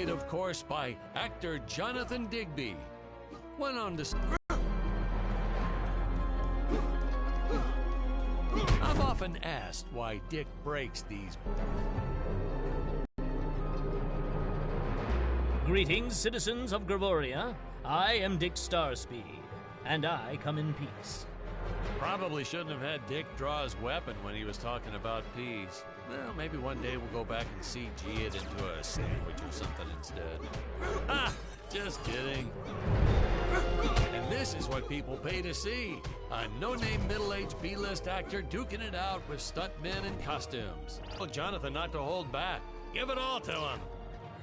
played, of course, by actor Jonathan Digby. Went on to... I've often asked why Dick breaks these... Greetings, citizens of Gravoria. I am Dick Starspeed, and I come in peace. Probably shouldn't have had Dick draw his weapon when he was talking about peas. Well, maybe one day we'll go back and CG it into a sandwich or something instead. Ha! Just kidding. And this is what people pay to see. A no-name middle-aged B-list actor duking it out with stuntmen in costumes. Tell Jonathan not to hold back. Give it all to him.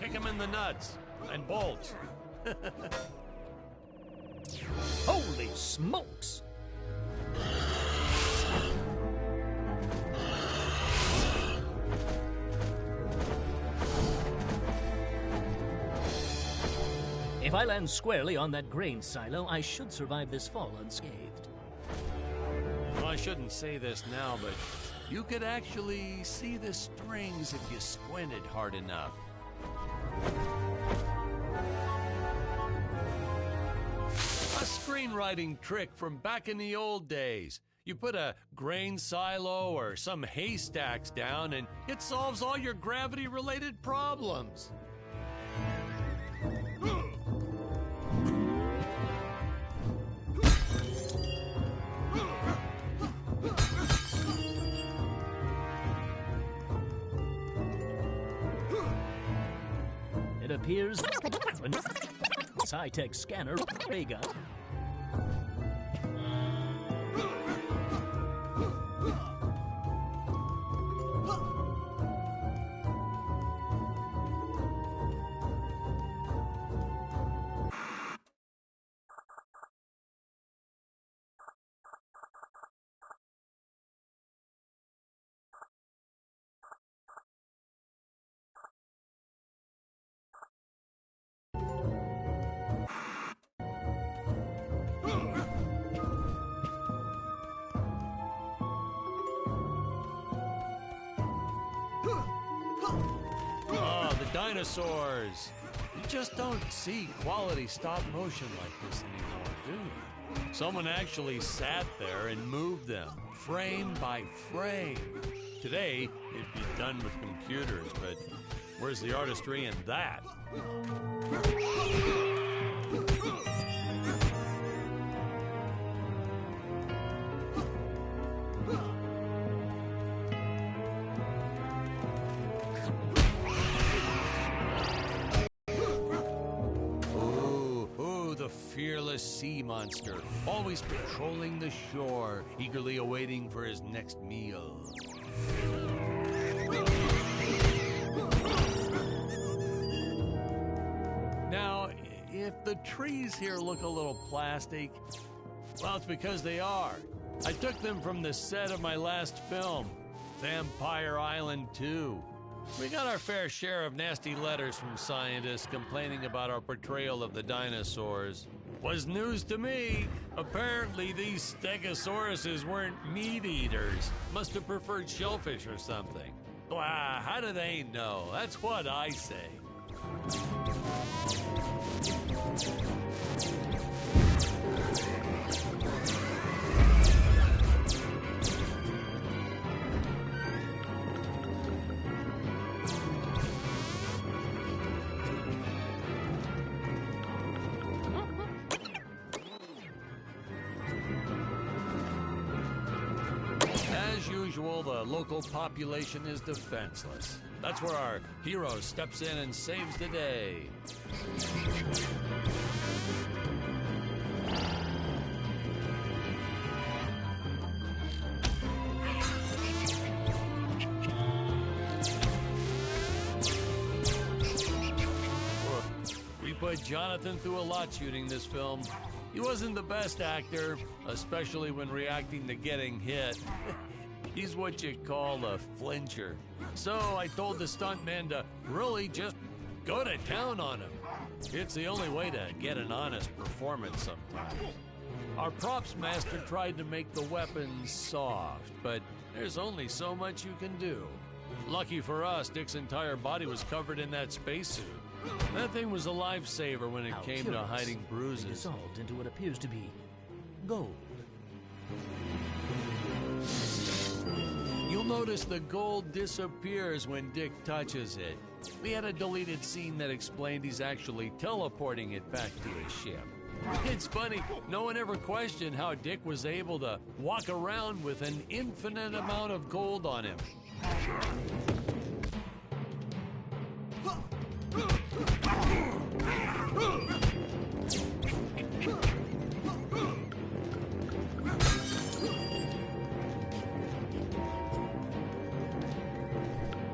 Kick him in the nuts and bolts. Holy smokes! If I land squarely on that grain silo, I should survive this fall unscathed. Well, I shouldn't say this now, but you could actually see the strings if you squinted hard enough. A screenwriting trick from back in the old days. You put a grain silo or some haystacks down and it solves all your gravity-related problems. It appears high-tech scanner ray gun. Dinosaurs. You just don't see quality stop motion like this anymore, do you? Someone actually sat there and moved them, frame by frame. Today, it'd be done with computers, but where's the artistry in that? Fearless sea monster, always patrolling the shore, eagerly awaiting for his next meal. Now, if the trees here look a little plastic, well, it's because they are. I took them from the set of my last film, Vampire Island 2. We got our fair share of nasty letters from scientists complaining about our portrayal of the dinosaurs. Was news to me. Apparently, these stegosauruses weren't meat eaters. Must have preferred shellfish or something. Wow, how do they know? That's what I say. The local population is defenseless. That's where our hero steps in and saves the day. We put Jonathan through a lot shooting this film. He wasn't the best actor, especially when reacting to getting hit. He's what you call a flincher. So I told the stuntman to really just go to town on him. It's the only way to get an honest performance sometimes. Our props master tried to make the weapons soft, but there's only so much you can do. Lucky for us, Dick's entire body was covered in that spacesuit. That thing was a lifesaver when it How came to curious. hiding They bruises. dissolved into what appears to be gold. You'll notice the gold disappears when Dick touches it. We had a deleted scene that explained he's actually teleporting it back to his ship. It's funny, no one ever questioned how Dick was able to walk around with an infinite amount of gold on him.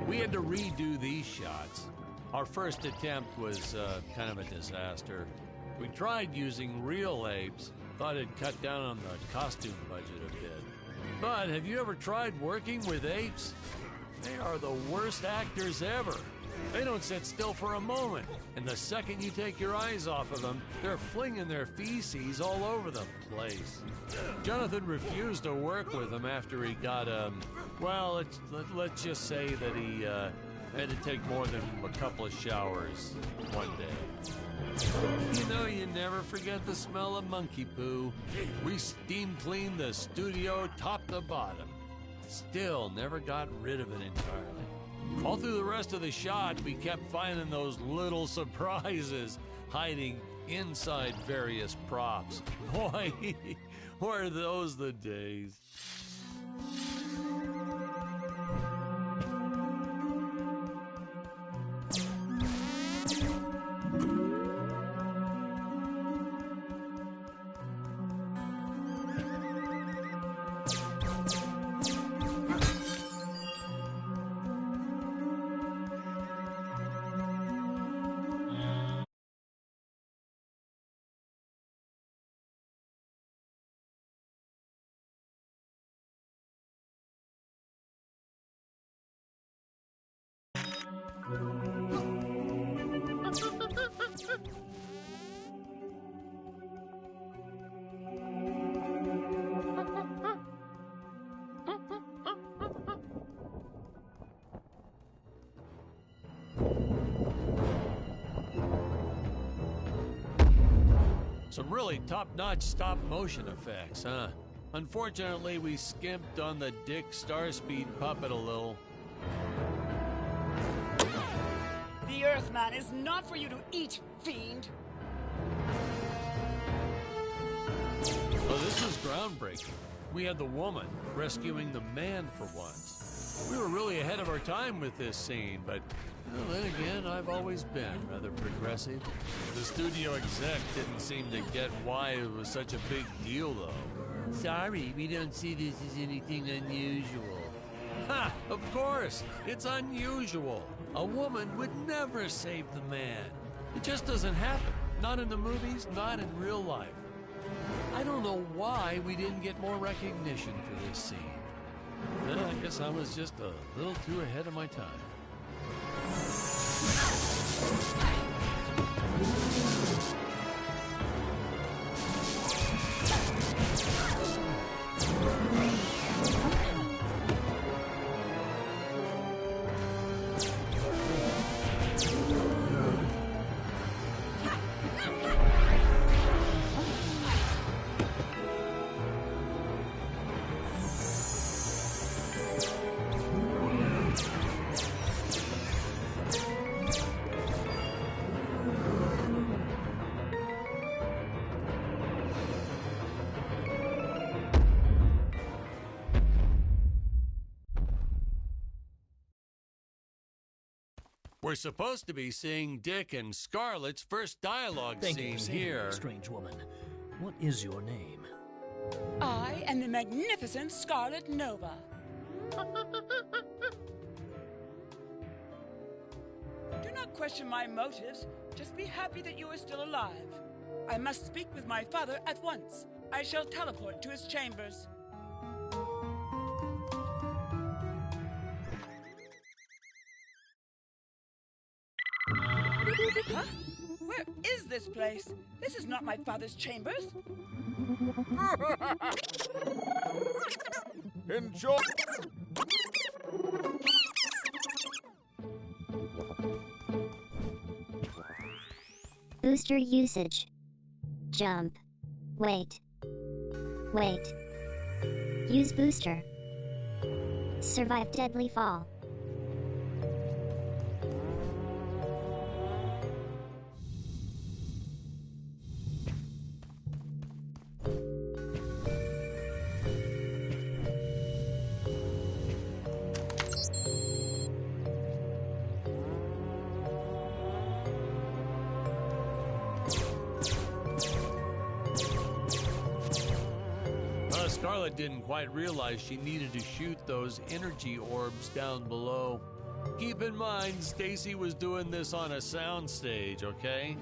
We had to redo these shots. Our first attempt was kind of a disaster. We tried using real apes, thought it'd cut down on the costume budget a bit. But have you ever tried working with apes? They are the worst actors ever. They don't sit still for a moment, and the second you take your eyes off of them, they're flinging their feces all over the place. Jonathan refused to work with them after he got, well, let's just say that he had to take more than a couple of showers one day. You know, you never forget the smell of monkey poo. We steam cleaned the studio top to bottom. Still never got rid of it entirely. All through the rest of the shot, we kept finding those little surprises hiding inside various props. Boy, were those the days. Some really top-notch stop-motion effects, huh? Unfortunately, we skimped on the Dick Starspeed puppet a little. The Earthman is not for you to eat, fiend! Oh, this is groundbreaking. We had the woman rescuing the man for once. We were really ahead of our time with this scene, but well, then again, I've always been rather progressive. The studio exec didn't seem to get why it was such a big deal, though. Sorry, we don't see this as anything unusual. Ha! Of course! It's unusual. A woman would never save the man. It just doesn't happen. Not in the movies, not in real life. I don't know why we didn't get more recognition for this scene. Well, I guess I was just a little too ahead of my time. We're supposed to be seeing Dick and Scarlett's first dialogue Thank you scene for saying here. that, strange woman. What is your name? I am the magnificent Scarlet Nova. Do not question my motives. Just be happy that you are still alive. I must speak with my father at once. I shall teleport to his chambers. Huh? Where is this place? This is not my father's chambers. Enjoy. booster usage. Jump. Wait. Wait. Use booster. Survive deadly fall. Scarlet didn't quite realize she needed to shoot those energy orbs down below. Keep in mind, Stacy was doing this on a soundstage, okay?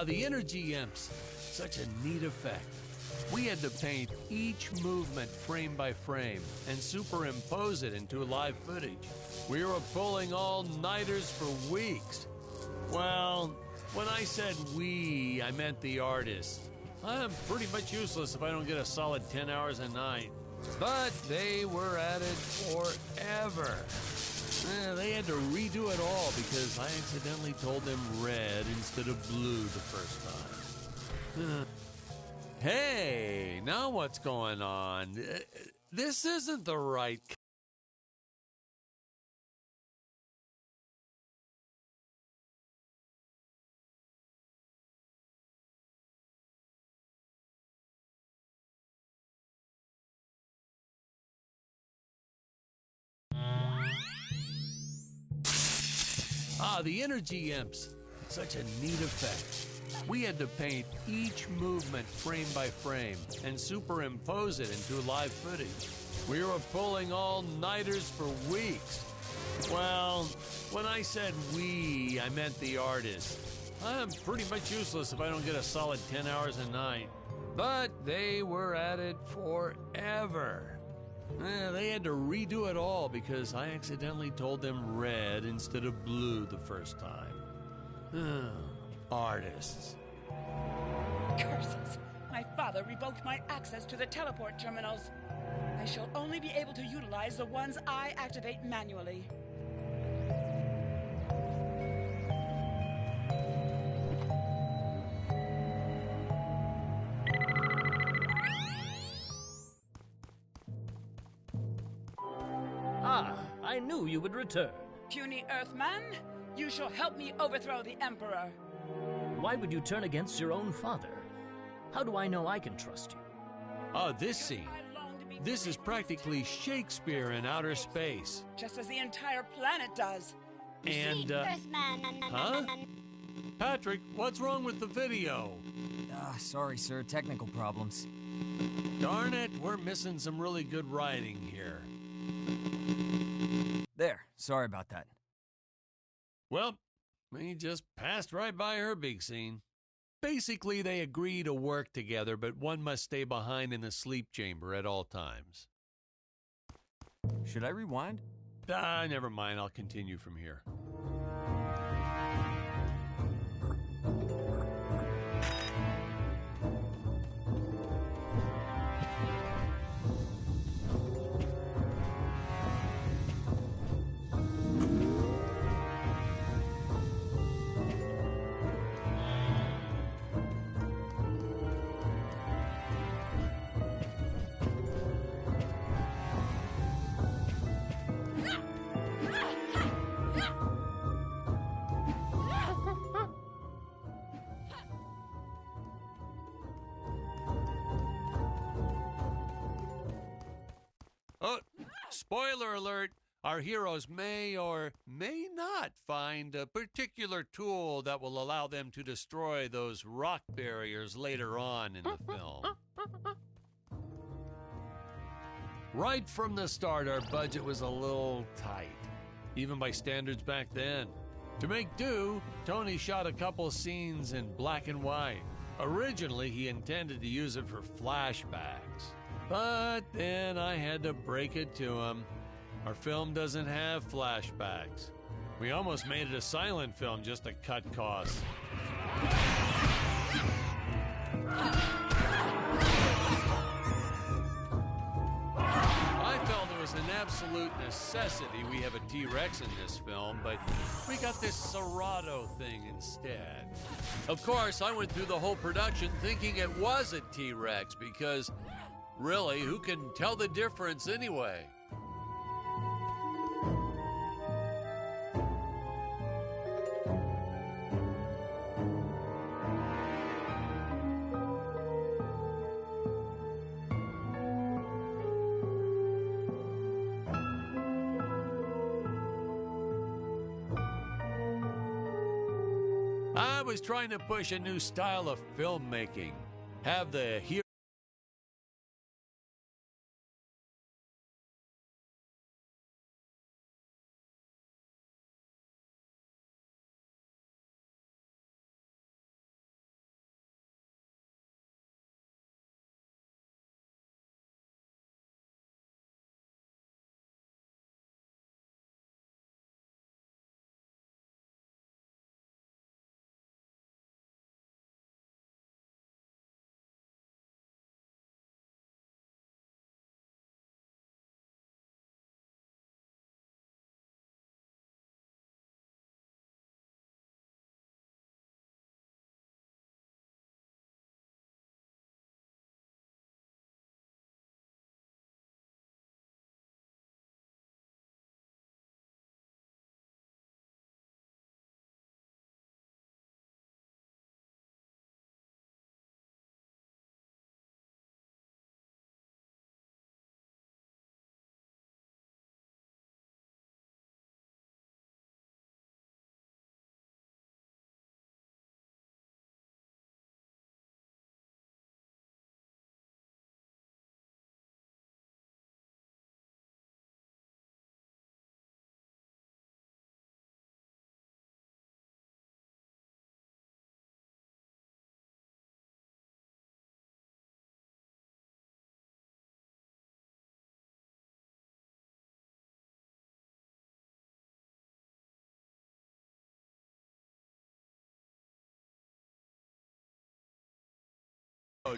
The energy imps. Such a neat effect. We had to paint each movement frame by frame and superimpose it into live footage. We were pulling all-nighters for weeks. Well, when I said we, I meant the artists. I'm pretty much useless if I don't get a solid 10 hours a night. But they were at it forever. They had to redo it all because I accidentally told them red instead of blue the first time. Hey, now what's going on? This isn't the right... the energy imps. Such a neat effect. We had to paint each movement frame by frame and superimpose it into live footage. We were pulling all-nighters for weeks. Well, when I said we, I meant the artists. I'm pretty much useless if I don't get a solid 10 hours a night. But they were at it forever. They had to redo it all because I accidentally told them red instead of blue the first time. Artists. Curses! My father revoked my access to the teleport terminals. I shall only be able to utilize the ones I activate manually. I knew you would return. Puny Earthman, you shall help me overthrow the Emperor. Why would you turn against your own father? How do I know I can trust you? Oh, this scene. This is practically Shakespeare in outer space. Just as the entire planet does. And, huh? Patrick, what's wrong with the video? Sorry, sir. Technical problems. Darn it, we're missing some really good writing here. There. Sorry about that. Well, we just passed right by her big scene. Basically, they agree to work together, but one must stay behind in the sleep chamber at all times. Should I rewind? Never mind. I'll continue from here. Oh, spoiler alert, our heroes may or may not find a particular tool that will allow them to destroy those rock barriers later on in the film. Right from the start, our budget was a little tight, even by standards back then. To make do, Tony shot a couple scenes in black and white. Originally, he intended to use it for flashbacks. But then I had to break it to him. Our film doesn't have flashbacks. We almost made it a silent film just to cut costs. I felt it was an absolute necessity we have a T-Rex in this film, but we got this Serato thing instead. Of course, I went through the whole production thinking it was a T-Rex because really, who can tell the difference anyway? I was trying to push a new style of filmmaking. Have the hero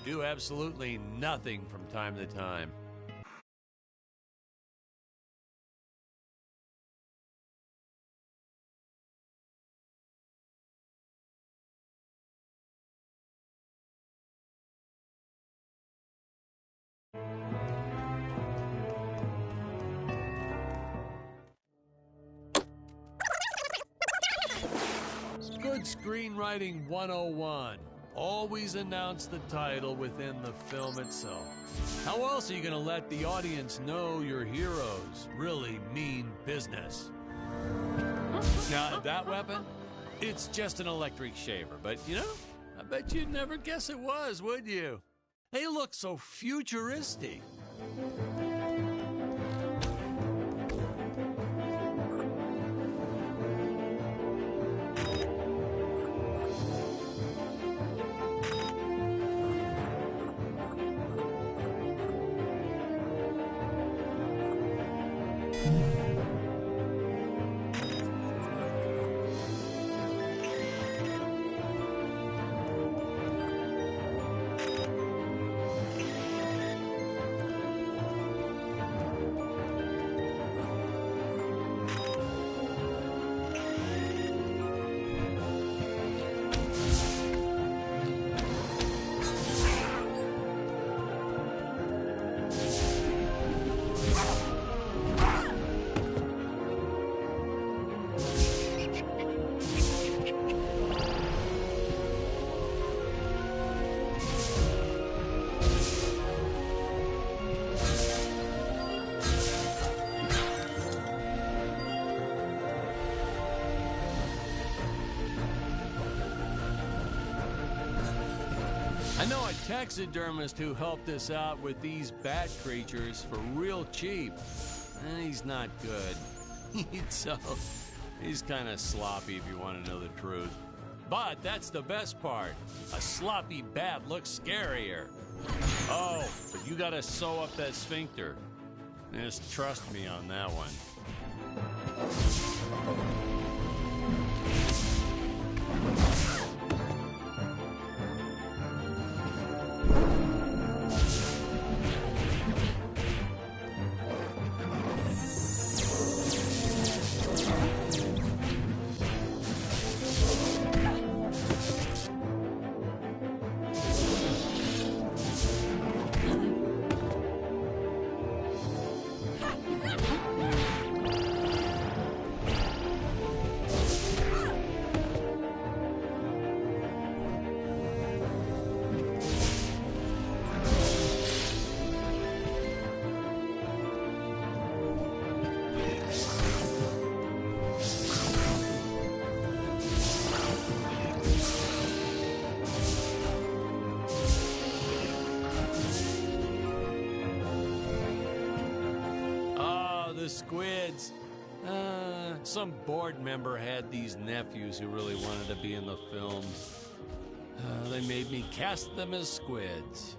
do absolutely nothing from time to time. Good screenwriting 101. Always announce the title within the film itself. How else are you going to let the audience know your heroes really mean business? Now, that weapon, it's just an electric shaver, but you know, I bet you'd never guess it was, would you? They look so futuristic. taxidermist who helped us out with these bat creatures for real cheap. He's not good. He's kind of sloppy if you want to know the truth. But that's the best part. A sloppy bat looks scarier. Oh, but you gotta sew up that sphincter. Just trust me on that one. Squids. Some board member had these nephews who really wanted to be in the film. They made me cast them as squids.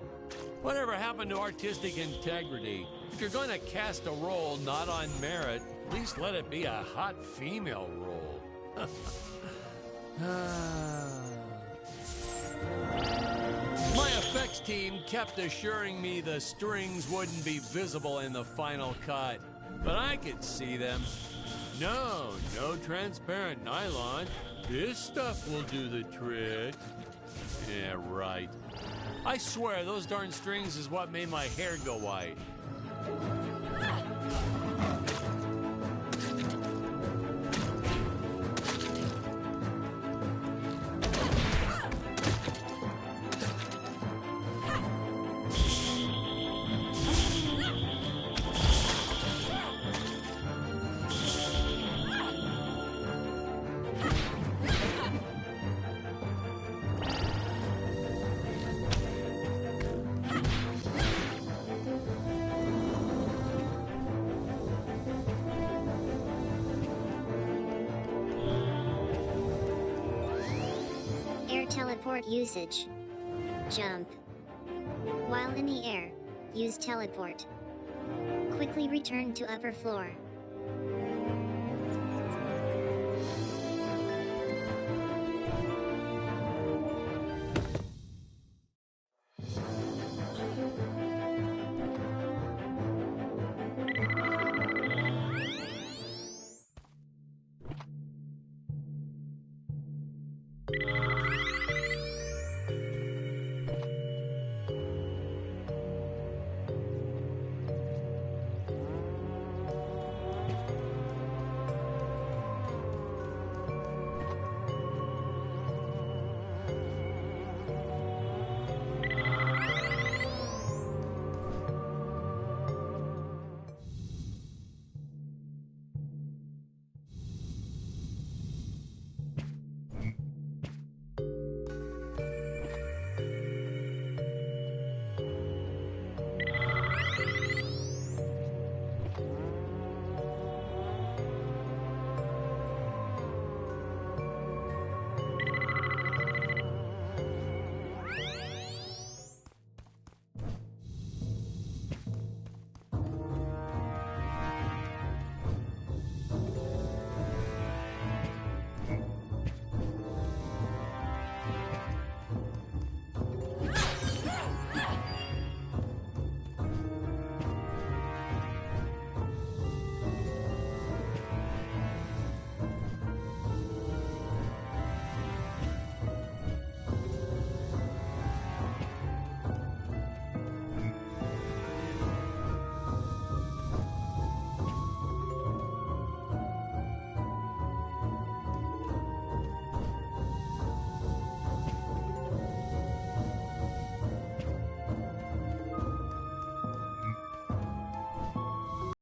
Whatever happened to artistic integrity? If you're going to cast a role not on merit, at least let it be a hot female role. My effects team kept assuring me the strings wouldn't be visible in the final cut. But I could see them. No transparent nylon. This stuff will do the trick. Yeah, right. I swear, those darn strings is what made my hair go white. Teleport usage. Jump. While in the air, use teleport. Quickly return to upper floor.